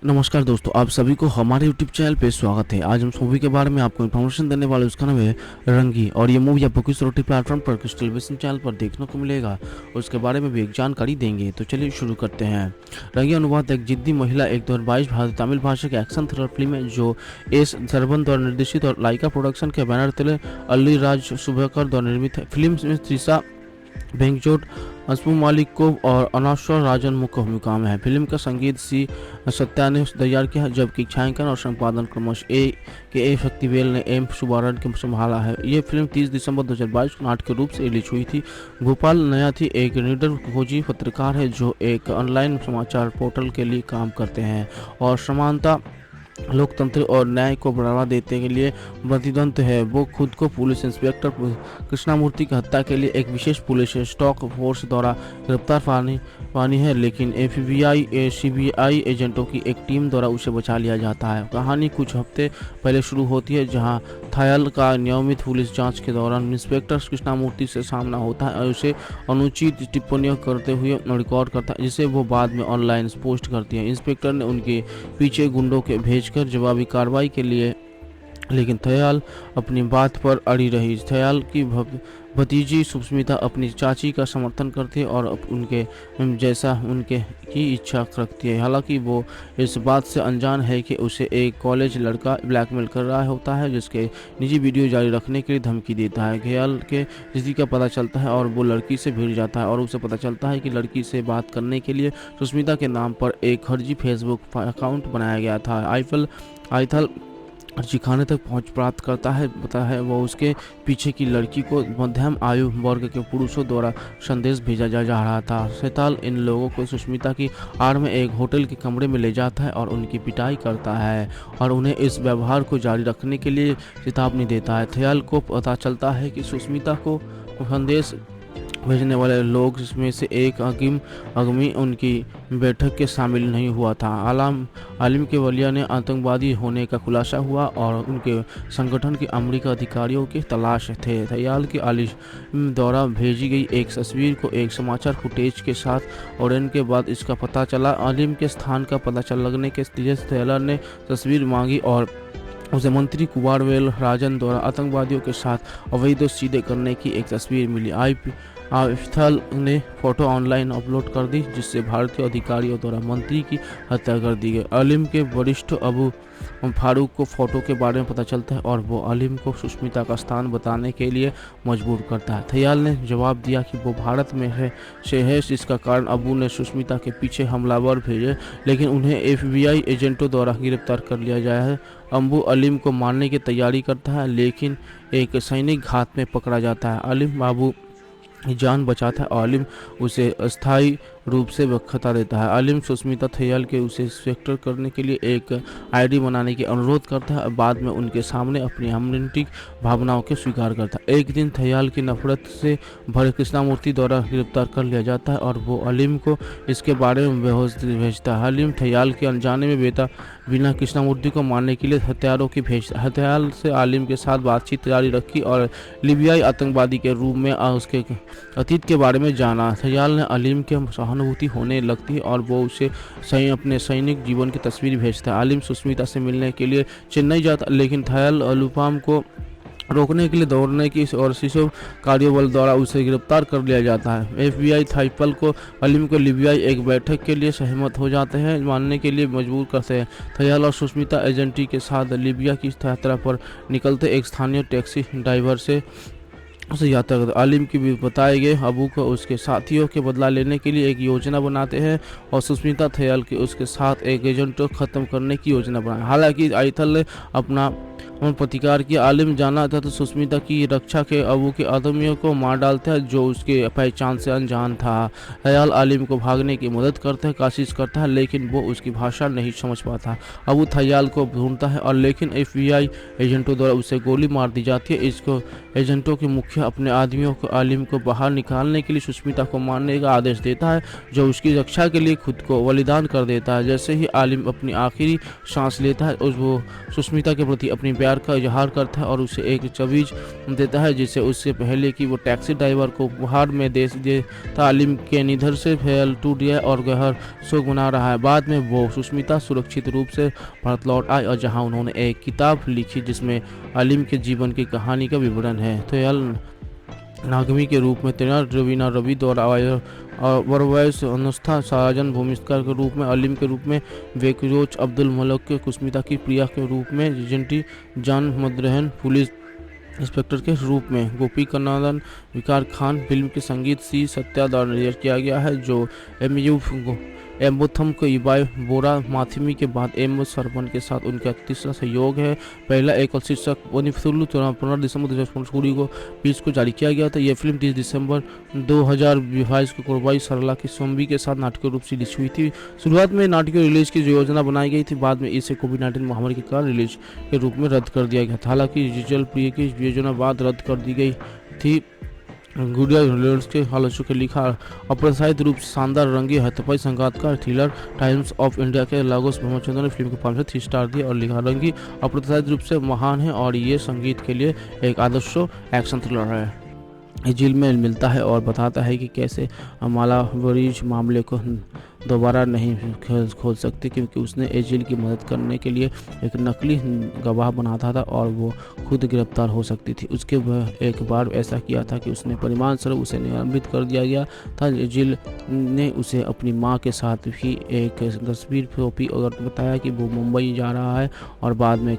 नमस्कार दोस्तों, आप सभी को हमारे यूट्यूब चैनल पे स्वागत है। आज हम इस मूवी के बारे में आपको इन्फॉर्मेशन देने वाले हैं। उसका नाम है रंगी और ये मूवी आपको किस OTT प्लेटफॉर्म पर, किस टेलीविजन चैनल पर देखने को मिलेगा, उसके बारे में भी एक जानकारी देंगे। तो चलिए शुरू करते हैं। रंगी अनुवाद एक जिद्दी महिला एक 2022 भारतीय तमिल भाषा की एक्शन थ्रिलर फिल्म है जो एस सरवन द्वारा निर्देशित और लाइका प्रोडक्शन के बैनर तले अल्ली राज सुबेकर द्वारा निर्मित है। फिल्म में त्रिशा भेंकचोट, असमु मालिकोव और अनाश्वर राजन मुख्य भूमिका में है। फिल्म का संगीत सी सत्या ने तैयार किया है, जबकि छायांकन और संपादन क्रमश ए शक्तिवेल ने एम सुबारन के संभाला है। ये फिल्म 30 दिसंबर 2022 को नाटक के रूप से रिलीज हुई थी। गोपाल नयाथी एक निडर खोजी पत्रकार है जो एक ऑनलाइन समाचार पोर्टल के लिए काम करते हैं और समानता, लोकतंत्र और न्याय को बढ़ावा देने के लिए प्रतिबद्ध है। वो खुद को पुलिस इंस्पेक्टर कृष्णामूर्ति की हत्या के लिए एक विशेष पुलिस स्टॉक फोर्स द्वारा गिरफ्तार पानी है, लेकिन FBI CBI एजेंटों की एक टीम द्वारा उसे बचा लिया जाता है। कहानी कुछ हफ्ते पहले शुरू होती है, जहां थायल का नियमित पुलिस जांच के दौरान इंस्पेक्टर कृष्णामूर्ति से सामना होता है और उसे अनुचित टिप्पणियां करते हुए रिकॉर्ड करता है, जिसे वो बाद में ऑनलाइन पोस्ट करती है। इंस्पेक्टर ने उनके पीछे गुंडों के भेजकर जवाबी कार्रवाई के लिए, लेकिन थयाल अपनी बात पर अड़ी रही। थयाल की भतीजी सुष्मिता अपनी चाची का समर्थन करती है और उनके जैसा उनके की इच्छा रखती है। हालांकि वो इस बात से अनजान है कि उसे एक कॉलेज लड़का ब्लैकमेल कर रहा होता है, जिसके निजी वीडियो जारी रखने के लिए धमकी देता है। थयाल के स्थिति का पता चलता है और वो लड़की से भिड़ जाता है और उसे पता चलता है कि लड़की से बात करने के लिए सुष्मिता के नाम पर एक फर्जी फेसबुक अकाउंट बनाया गया था। आइथल अर्जी खाने तक पहुंच प्राप्त करता है। पता है वो उसके पीछे की लड़की को मध्यम आयु वर्ग के पुरुषों द्वारा संदेश भेजा जा रहा था। शैताल इन लोगों को सुष्मिता की आड़ में एक होटल के कमरे में ले जाता है और उनकी पिटाई करता है और उन्हें इस व्यवहार को जारी रखने के लिए चेतावनी देता है। थयाल को पता चलता है कि सुष्मिता को संदेश भेजने वाले लोग में से एक आदमी उनकी बैठक के शामिल नहीं हुआ था। आलिम के वलिया ने आतंकवादी होने का खुलासा हुआ और उनके संगठन के अमेरिका अधिकारियों की तलाश थे। थयाल के आलिम द्वारा भेजी गई एक तस्वीर को एक समाचार फुटेज के साथ और इनके बाद इसका पता चला। आलिम के स्थान का पता लगने के लिए थयाल ने तस्वीर मांगी और उसे मंत्री कुमारवेल राजन द्वारा आतंकवादियों के साथ अवैध सीधे करने की एक तस्वीर मिली। आइथल ने फोटो ऑनलाइन अपलोड कर दी, जिससे भारतीय अधिकारियों द्वारा मंत्री की हत्या कर दी गई। अलीम के वरिष्ठ अबू फारूक को फोटो के बारे में पता चलता है और वो अलीम को सुष्मिता का स्थान बताने के लिए मजबूर करता है। थयाल ने जवाब दिया कि वो भारत में है, जिसका कारण अबू ने सुष्मिता के पीछे हमलावर भेजे, लेकिन उन्हें FBI एजेंटों द्वारा गिरफ्तार कर लिया गया है। अबू अलीम को मारने की तैयारी करता है, लेकिन एक सैनिक घात में पकड़ा जाता है। अलीम बाबू जान बचाता है और अलीम उसे अस्थायी रूप से खतरा देता है। अलीम सुष्मिता थयाल के उसे इंस्पेक्टर करने के लिए एक ID बनाने की अनुरोध करता है और बाद में उनके सामने अपनी रोमांटिक भावनाओं के स्वीकार करता है। एक दिन थयाल की नफरत से भरे कृष्णामूर्ति द्वारा गिरफ्तार कर लिया जाता है और वो अलीम को इसके बारे में भेजता है। अलीम थयाल के अनजाने में बिना कृष्णामूर्ति को मारने के लिए हथियारों की भेजता है। थयाल से आलिम के साथ बातचीत जारी रखी और लीबियाई आतंकवादी के रूप में उसके अतीत के बारे में जाना। थयाल ने अलीम के सहानुभूति होने लगती है और वो उसे अपने सैनिक जीवन की तस्वीर भेजता है। आलिम सुष्मिता से मिलने के लिए चेन्नई जाता, लेकिन थयाल अलुपाम को रोकने के लिए दौड़ने की और शिशु कार्यबल द्वारा उसे गिरफ्तार कर लिया जाता है। FBI थाइपल को अलीम को लीबियाई एक बैठक के लिए सहमत हो जाते हैं, मानने के लिए मजबूर करते हैं। थयाल और सुष्मिता एजेंटी के साथ लीबिया की यात्रा पर निकलते एक स्थानीय टैक्सी ड्राइवर से उसे यात्रा करते। आलिम की भी बताए गए अबू को उसके साथियों के बदला लेने के लिए एक योजना बनाते हैं और सुष्मिता थयाल के उसके साथ एक एजेंट को खत्म करने की योजना बनाई। हालांकि आइथल ने अपना प्रतिकार किया। आलिम जाना था तो सुष्मिता की रक्षा के अबू के आदमियों को मार डालता है, जो उसके पहचान से अनजान था। थयाल आलिम को भागने की मदद करता है, कोशिश करता है, लेकिन वो उसकी भाषा नहीं समझ पाता। अबू थयाल को ढूंढता है और लेकिन FBI एजेंटों द्वारा उसे गोली मार दी जाती है। इसको एजेंटों के मुख्य के अपने आदमियों को आलिम को बाहर निकालने के लिए सुष्मिता को मारने का आदेश देता है, जो उसकी रक्षा के लिए खुद को बलिदान कर देता है। जैसे ही आलिम अपनी आखिरी सांस लेता है, वो सुष्मिता के प्रति अपनी प्यार का इजहार करता है और उसे एक तवीज देता है, जिसे उससे पहले कि वो टैक्सी ड्राइवर को उपहार में दे देता। आलिम के निधन से फैल टूट गया और गहर शोक मना रहा है। बाद में वो सुष्मिता सुरक्षित रूप से भारत लौट आई और जहां उन्होंने एक किताब लिखी जिसमें आलिम के जीवन की कहानी का विवरण है। तो नागमी के रूप में तेना रवीना रवि द्वारा वरवैस अनुष्ठा साजन भूमिका के रूप में, अलीम के रूप में वेकरोच अब्दुल मलक के, कुस्मिता की प्रिया के रूप में जेंटी जान मदरहन पुलिस इंस्पेक्टर के रूप में, गोपी कन्नादन विकार खान। फिल्म के संगीत सी सत्या द्वारा निर्देशित किया गया है, जो एम्बोथम को इबाई बोरा माथिमी के बाद एम सरपन के साथ उनका तीसरा सहयोग है। पहला एकल शीर्षक 15 दिसंबर 2016 को 20 को जारी किया गया था। यह फिल्म 30 दिसंबर 2022 को कोरबाई सरला की सोम्बी के साथ नाटकीय रूप से रिलीज हुई थी। शुरुआत में नाटकीय रिलीज की योजना बनाई गई थी, बाद में इसे कोविड-19 महामारी के कारण रिलीज के रूप में रद्द कर दिया गया था। हालांकि जिजल प्रिय की योजना बाद रद्द कर दी गई थी। गुड़िया रिलायंस के आलोचकों के लिखा अप्रत्याशित रूप से शानदार रंगी हथपाई संघातकार थ्रिलर। टाइम्स ऑफ इंडिया के लागोस ब्रह्मचंद्र ने फिल्म को 5 से 3 स्टार दिए और लिखा रंगी अप्रत्याशित रूप से महान है और ये संगीत के लिए एक आदर्श एक्शन थ्रिलर है। जेल में मिलता है और बताता है कि कैसे अमाला बरीज मामले को दोबारा नहीं खोल सकती, क्योंकि उसने एजिल की मदद करने के लिए एक नकली गवाह बनाता था और वो खुद गिरफ्तार हो सकती थी। उसके एक बार ऐसा किया था कि उसने परिमाण स्वरूप उसे निलंबित कर दिया गया था। एजिल ने उसे अपनी मां के साथ भी एक तस्वीर सौंपी और बताया कि वो मुंबई जा रहा है और बाद में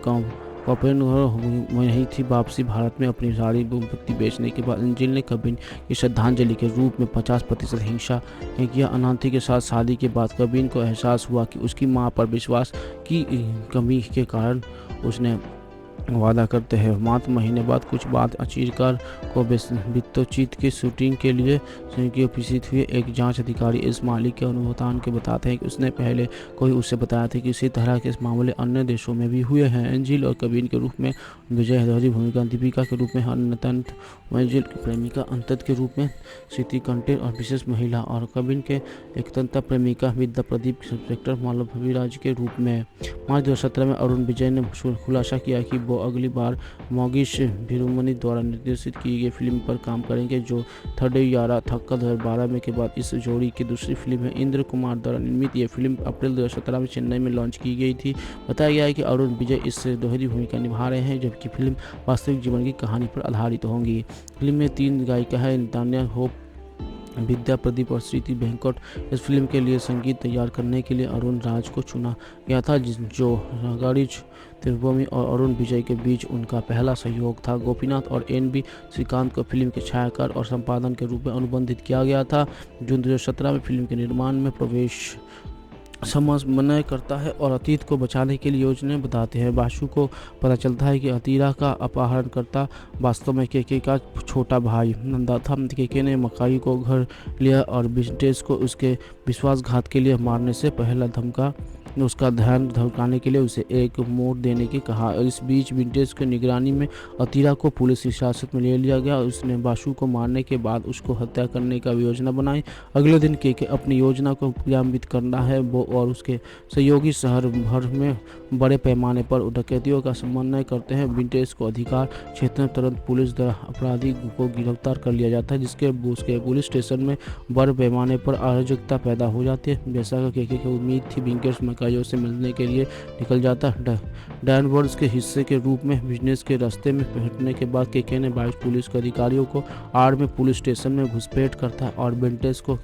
कपिन वहीं थी वापसी भारत में अपनी सारी संपत्ति बेचने के बाद एंजिल ने कबिन की श्रद्धांजलि के रूप में 50% हिंसा किया। अनाथी के साथ शादी के बाद कबिन को एहसास हुआ कि उसकी मां पर विश्वास की कमी के कारण उसने वादा करते हैं। मात्र महीने बाद कुछ बाद अचीरकार को बित्तोचित की शूटिंग के लिए उपस्थित हुए एक जांच अधिकारी इस मालिक के अनुसंधान के बताते हैं कि उसने पहले कोई उसे बताया था कि इसी तरह के मामले अन्य देशों में भी हुए हैं। एंजिल और कबिन के रूप में विजय हजारी भूमिका, दीपिका के रूप में अनंत, एंजिल की प्रेमिका अंतत के रूप में सिटी कंटेन और विशेष महिला, और कबिन के एक तंत्र प्रेमिका विद्या प्रदीप इंस्पेक्टर मालवीराज के रूप में। मार्च 2017 में अरुण विजय ने खुलासा किया कि वो अगली बार मोगिश भिरुमनी द्वारा निर्देशित की गई फिल्म पर काम करेंगे, जो थर्डेयारा थक्का 2012 में के बाद इस जोड़ी की दूसरी फिल्म है। इंद्र कुमार द्वारा निर्मित यह फिल्म अप्रैल 2017 में चेन्नई में लॉन्च की गई थी। बताया गया है कि अरुण विजय इससे दोहरी भूमिका निभा रहे हैं, जबकि फिल्म वास्तविक जीवन की कहानी पर आधारित होंगी। फिल्म में 3 गायिका है, तान्या होप, विद्या प्रदीप और श्रुति वेंकट। इस फिल्म के लिए संगीत तैयार करने के लिए अरुण राज को चुना गया था, जो गाड़ीज त्रिभुवनी और अरुण विजय के बीच उनका पहला सहयोग था। गोपीनाथ और NB श्रीकांत को फिल्म के छायाकार और संपादन के रूप में अनुबंधित किया गया था। जून 2017 में फिल्म के निर्माण में प्रवेश समन्वय करता है और अतीत को बचाने के लिए योजना बताते हैं। बासु को पता चलता है कि अतीरा का अपहरणकर्ता वास्तव में केके का छोटा भाई नंदा था। केके ने मकाई को घर लिया और विंटेज को उसके विश्वासघात के लिए मारने से पहला धमका उसका ध्यान भटकाने के लिए उसे एक मोड़ देने की कहा। इस बीच विंटेज की निगरानी में अतीरा को पुलिस हिरासत में ले लिया गया। उसने बासु को मारने के बाद उसको हत्या करने का योजना बनाई। अगले दिन केके अपनी योजना को क्रियान्वित करना है। वो और उसके सहयोगी शहर भर में बड़े पैमाने पर डकैतियों का समन्वय करते हैं। विंटेज को अधिकार क्षेत्र में तुरंत पुलिस द्वारा अपराधी को गिरफ्तार कर लिया जाता है, जिसके उसके पुलिस स्टेशन में बड़े पैमाने पर अराजकता पैदा हो जाती है। जैसा कि केके को उम्मीद थी, विंटेज मकाइयों से मिलने के लिए निकल जाता है। डैनवर्ड्स के हिस्से के रूप में बिजनेस के रास्ते में हटने के बाद केके ने 22 पुलिस के अधिकारियों को आड़ में पुलिस स्टेशन में घुसपैठ करता है और विंटेज को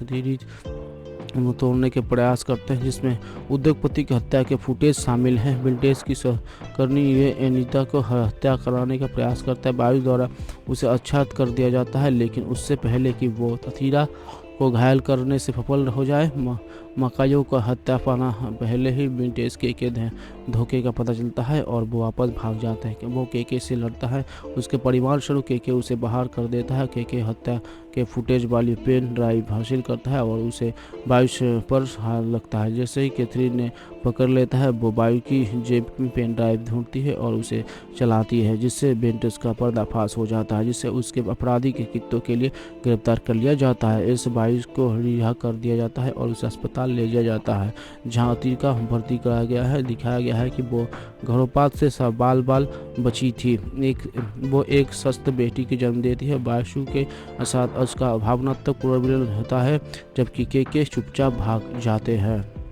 तोड़ने के प्रयास करते हैं, जिसमें उद्योगपति की हत्या के फुटेज शामिल हैं। विंटेज की सहकर्मी ये एनिता को हत्या कराने का प्रयास करता है। बायु द्वारा उसे आच्छादित कर दिया जाता है, लेकिन उससे पहले कि वो अतीरा को घायल करने से सफल हो जाए, मकायो का हत्या पाना पहले ही बेंटेस के धोखे का पता चलता है और वो वापस भाग जाता है कि वो के से लड़ता है। उसके परिवार शुरू के उसे बाहर कर देता है। के हत्या के फुटेज वाली पेन ड्राइव हासिल करता है और उसे बायुष पर हाथ लगता है। जैसे ही कैथरीन ने पकड़ लेता है वो बायु की जेब में पेन ड्राइव ढूंढती है और उसे चलाती है, जिससे बेंटेस का पर्दाफाश हो जाता है, जिससे उसके अपराधी के कित्तों के लिए गिरफ्तार कर लिया जाता है। इस बायु को रिहा कर दिया जाता है और उसे अस्पताल ले जाया जाता है, जहाँ अतिका भर्ती कराया गया है। दिखाया गया है कि वो गर्भपात से सब बाल बची थी। वो एक स्वस्थ बेटी की जन्म देती है। बायशु के साथ उसका भावनात्मक पुनर्मिलन होता है, जबकि के चुपचाप भाग जाते हैं।